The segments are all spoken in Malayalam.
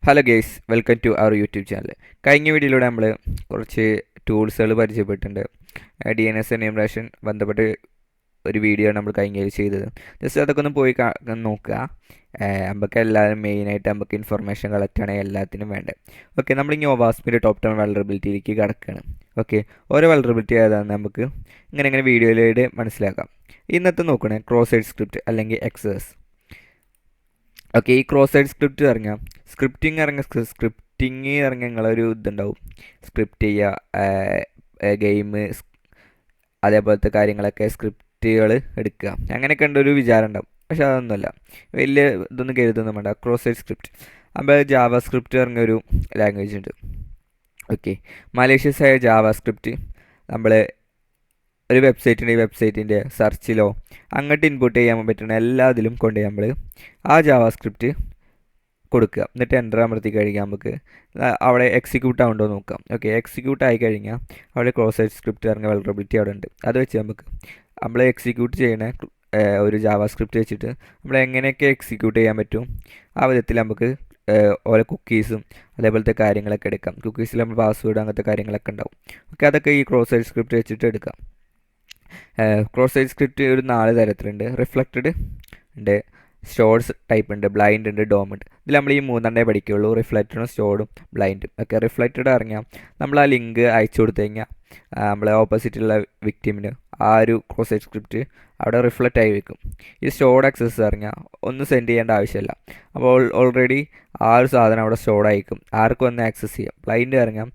Hello guys, welcome to our YouTube channel. കഴിഞ്ഞ വീഡിയോയിലൂടെ നമ്മൾ കുറച്ച് ടൂൾസുകൾ പരിചയപ്പെട്ടിട്ടുണ്ട്. DNS എൻയൂമറേഷൻ ബന്ധപ്പെട്ട് ഒരു വീഡിയോ ആണ് നമ്മൾ കഴിഞ്ഞ ചെയ്തത്. ജസ്റ്റ് അതൊക്കെ ഒന്ന് പോയി നോക്കുക. നമുക്ക് എല്ലാവരും മെയിനായിട്ട് നമുക്ക് ഇൻഫർമേഷൻ കളക്ട് ആണ് എല്ലാത്തിനും വേണ്ടത്. ഓക്കെ, നമ്മളിങ്ങനെ ഒവാസ്മിൻ്റെ ടോപ്പ് 10 വൾണറബിലിറ്റിയിലേക്ക് കിടക്കുകയാണ്. ഓക്കെ, ഓരോ വൾണറബിലിറ്റി ഏതാണെന്ന് നമുക്ക് ഇങ്ങനെ വീഡിയോയിലൂടെ മനസ്സിലാക്കാം. ഇന്നത്തെ നോക്കണേ ക്രോസ് സൈറ്റ് സ്ക്രിപ്റ്റ് അല്ലെങ്കിൽ XSS. ഓക്കെ, ഈ ക്രോസ് സൈറ്റ് സ്ക്രിപ്റ്റ് ഇറങ്ങാം, സ്ക്രിപ്റ്റിങ് ഇറങ്ങിയ നിങ്ങളൊരു ഇതുണ്ടാവും, സ്ക്രിപ്റ്റ് ചെയ്യുക, ഗെയിം അതേപോലത്തെ കാര്യങ്ങളൊക്കെ സ്ക്രിപ്റ്റുകൾ എടുക്കുക, അങ്ങനെയൊക്കെ ഉണ്ടൊരു വിചാരം ഉണ്ടാവും. പക്ഷെ അതൊന്നുമല്ല, വലിയ ഇതൊന്നും കരുതൊന്നും വേണ്ട. ക്രോസ് സൈറ്റ് സ്ക്രിപ്റ്റ് അപ്പോൾ ജാവ സ്ക്രിപ്റ്റ് ഇറങ്ങിയൊരു ലാംഗ്വേജ് ഉണ്ട്. ഓക്കെ, മലേഷ്യസ് ആയ ജാവ സ്ക്രിപ്റ്റ് നമ്മൾ ഒരു വെബ്സൈറ്റിൻ്റെ വെബ്സൈറ്റിൻ്റെ സെർച്ചിലോ അങ്ങോട്ട് ഇൻപുട്ട് ചെയ്യാൻ പറ്റുന്ന എല്ലാത്തിലും കൊണ്ട് നമ്മൾ ആ ജാവ സ്ക്രിപ്റ്റ് കൊടുക്കുക. എന്നിട്ട് എൻ്റർ അമർത്തി കഴിഞ്ഞാൽ നമുക്ക് അവിടെ എക്സിക്യൂട്ട് ആവുണ്ടോ നോക്കാം. ഓക്കെ, എക്സിക്യൂട്ട് ആയി കഴിഞ്ഞാൽ അവിടെ ക്രോസ് സൈറ്റ് സ്ക്രിപ്റ്റ് ഇറങ്ങിയ വൾണറബിലിറ്റി അവിടെ ഉണ്ട്. അത് വെച്ച് നമ്മൾ എക്സിക്യൂട്ട് ചെയ്യുന്ന ഒരു ജാവ സ്ക്രിപ്റ്റ് വെച്ചിട്ട് നമ്മൾ എങ്ങനെയൊക്കെ എക്സിക്യൂട്ട് ചെയ്യാൻ പറ്റും ആ വിധത്തിൽ നമുക്ക് ഓരോ കുക്കീസും അതേപോലത്തെ കാര്യങ്ങളൊക്കെ എടുക്കാം. കുക്കീസിൽ നമ്മൾ പാസ്വേഡ് അങ്ങനത്തെ കാര്യങ്ങളൊക്കെ ഉണ്ടാവും. ഓക്കെ, അതൊക്കെ ഈ ക്രോസ് സൈറ്റ് സ്ക്രിപ്റ്റ് വെച്ചിട്ട് എടുക്കാം. ക്രോസ് സൈറ്റ് സ്ക്രിപ്റ്റ് ഒരു 4 തരത്തിലുണ്ട്. റിഫ്ലക്റ്റഡ് ഉണ്ട്, സ്റ്റോർസ് ടൈപ്പ് ഉണ്ട്, ബ്ലൈൻഡ് ഉണ്ട്, ഡോം ഉണ്ട്. ഇതിൽ നമ്മൾ ഈ 3 പഠിക്കുകയുള്ളൂ, റിഫ്ലക്റ്റഡും സ്റ്റോർഡും ബ്ലൈൻഡും. ഓക്കെ, റിഫ്ലക്റ്റഡ് ഇറങ്ങിയാൽ നമ്മൾ ആ ലിങ്ക് അയച്ചു കൊടുത്തു കഴിഞ്ഞാൽ നമ്മളെ ഓപ്പോസിറ്റുള്ള വിക്ടിമിന് ആ ഒരു ക്രോസ് സൈറ്റ് സ്ക്രിപ്റ്റ് അവിടെ റിഫ്ലക്റ്റ് ആയി വെക്കും. ഈ സ്റ്റോർഡ് ആക്സസ് ഇറങ്ങിയാൽ ഒന്നും സെൻഡ് ചെയ്യേണ്ട ആവശ്യമില്ല. അപ്പോൾ ഓൾറെഡി ആ ഒരു സാധനം അവിടെ സ്റ്റോർഡ് ആയിരിക്കും, ആർക്കും ഒന്ന് ആക്സസ് ചെയ്യാം. ബ്ലൈൻഡ് ഇറങ്ങാം,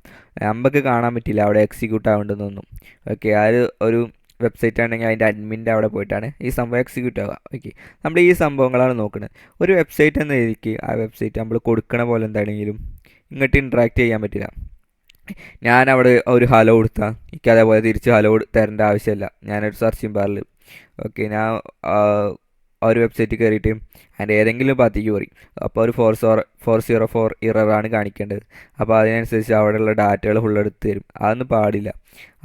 നമുക്ക് കാണാൻ പറ്റില്ല അവിടെ എക്സിക്യൂട്ട് ആവേണ്ടതൊന്നും. ഓക്കെ, ആ ഒരു വെബ്സൈറ്റ് ആണെങ്കിൽ അതിൻ്റെ അഡ്മിൻ്റെ അവിടെ പോയിട്ടാണ് ഈ സംഭവം എക്സിക്യൂട്ട് ആവുക. ഓക്കെ, നമ്മൾ ഈ സംഭവങ്ങളാണ് നോക്കുന്നത്. ഒരു വെബ്സൈറ്റ് എന്ന രീതിക്ക് ആ വെബ്സൈറ്റ് നമ്മൾ കൊടുക്കണ പോലെ എന്താണെങ്കിലും ഇങ്ങോട്ട് ഇൻട്രാക്ട് ചെയ്യാൻ പറ്റില്ല. ഞാൻ അവിടെ ഒരു ഹലോ കൊടുത്താൽ എനിക്ക് അതേപോലെ തിരിച്ച് ഹലോ തരേണ്ട ആവശ്യമില്ല. ഞാനൊരു സെർച്ചിങ് ബാറിൽ ഓക്കെ, ഞാൻ ഒരു വെബ്സൈറ്റ് കയറിയിട്ട് അതിൻ്റെ ഏതെങ്കിലും ഭാഗത്തേക്ക് പറയും, അപ്പോൾ ഒരു 404 ഇററാണ് കാണിക്കേണ്ടത്. അപ്പോൾ അതിനനുസരിച്ച് അവിടെയുള്ള ഡാറ്റകൾ ഫുൾ എടുത്ത് തരും. അതൊന്നും പാടില്ല.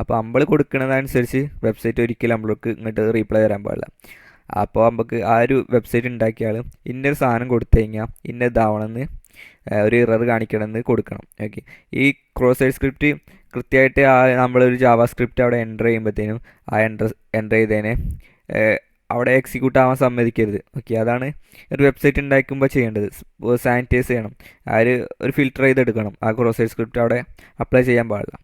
അപ്പോൾ നമ്മൾ കൊടുക്കുന്നതനുസരിച്ച് വെബ്സൈറ്റ് ഒരിക്കലും നമ്മൾക്ക് ഇങ്ങോട്ട് റീപ്ലൈ തരാൻ പാടില്ല. അപ്പോൾ നമുക്ക് ആ ഒരു വെബ്സൈറ്റ് ഉണ്ടാക്കിയാൽ ഇന്നൊരു സാധനം കൊടുത്തു കഴിഞ്ഞാൽ ഇന്നതാവണമെന്ന് ഒരു ഇറർ കാണിക്കണമെന്ന് കൊടുക്കണം. ഓക്കെ, ഈ ക്രോസ് സൈറ്റ് സ്ക്രിപ്റ്റ് കൃത്യമായിട്ട് നമ്മളൊരു ജാവ സ്ക്രിപ്റ്റ് അവിടെ എൻ്റർ ചെയ്യുമ്പോഴത്തേനും ആ എൻ്റർ ചെയ്തതിനെ അവിടെ എക്സിക്യൂട്ട് ആവാൻ സമ്മതിക്കരുത്. ഓക്കെ, അതാണ് ഒരു വെബ്സൈറ്റ് ഉണ്ടാക്കുമ്പോൾ ചെയ്യേണ്ടത്. സാനിറ്റൈസ് ചെയ്യണം, ഒരു ഫിൽറ്റർ ചെയ്തെടുക്കണം. ആ ക്രോസ് സൈറ്റ് സ്ക്രിപ്റ്റ് അവിടെ അപ്ലൈ ചെയ്യാൻ പാടില്ല.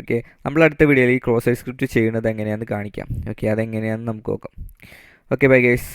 ഓക്കെ, നമ്മൾ അടുത്ത വീഡിയോയിൽ ഈ ക്രോസ് സൈറ്റ് സ്ക്രിപ്റ്റ് ചെയ്യുന്നത് എങ്ങനെയാണെന്ന് കാണിക്കാം. ഓക്കെ, അതെങ്ങനെയാണെന്ന് നമുക്ക് നോക്കാം. Okay, bye guys.